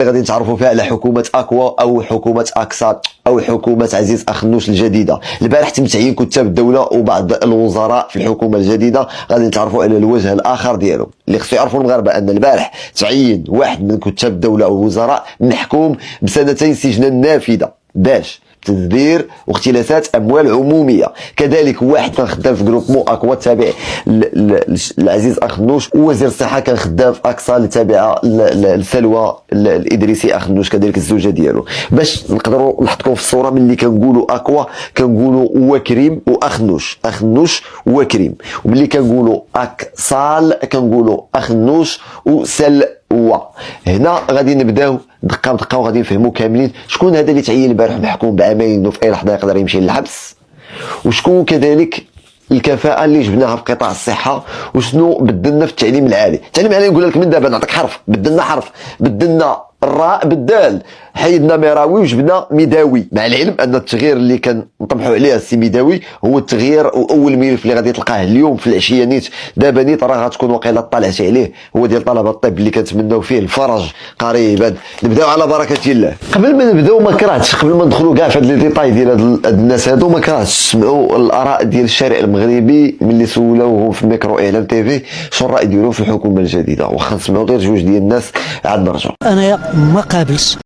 غادي نتعرفوا فيها على حكومه اكوا او حكومه اكسا او حكومه عزيز اخنوش الجديده. البارح تم تعيين كتاب الدوله وبعض الوزراء في الحكومه الجديده، غادي نتعرفوا على الوجه الاخر ديالهم. اللي خصو يعرفوا المغاربه ان البارح تعين واحد من كتاب الدوله والوزراء محكوم ب2 سجنا نافذه باش تدبير واختلاسات اموال عموميه. كذلك واحد كان خدام في جروب اكوا تابع العزيز اخنوش، ووزير الصحه كان خدام في اكسا اللي تابعه لسلوى الادريسي اخنوش كذلك الزوجه ديالو. باش نقدروا نحطكم في الصوره، ملي كنقولوا اكوا كنقولوا وكريم واخنوش، اخنوش وكريم، وملي كنقولوا اكسال كنقولوا اخنوش وسلوى. هنا غادي نبداو دقه بدقه وغادي نفهموا كاملين شكون هذا اللي تعين البارح محكوم بعامين وفي اي لحظه يقدر يمشي للحبس، وشكون كذلك الكفاءه اللي جبناها في قطاع الصحه، وشنو بدلنا في التعليم العالي. التعليم العالي نقول لك من دابا نعطيك حرف، بدلنا حرف، بدلنا الراء بالدال، حيدنا مراوي وجبنا ميداوي، مع العلم ان التغيير اللي كنطمحوا عليه السي ميداوي هو التغيير، واول ملف اللي غادي تلقاه اليوم في العشيه نيت دابا نيت راه غتكون واقيلا طلعتي عليه، هو ديال طلبه الطب اللي كنتمناو فيه الفرج قريبا. نبداو على بركه الله. قبل ما نبداو ما كرهتش، قبل ما ندخلوا كاع في هاد لي ديتاي ديال هاد الناس هادو، ما كرهتش تسمعوا الاراء ديال الشارع المغربي ملي سولوهم في ميكرو اعلام تيفي شنو الراي ديالهم في الحكومه الجديده. واخا نسمعوا غير جوج ديال الناس عاد نرجعوا. انا ما قابلش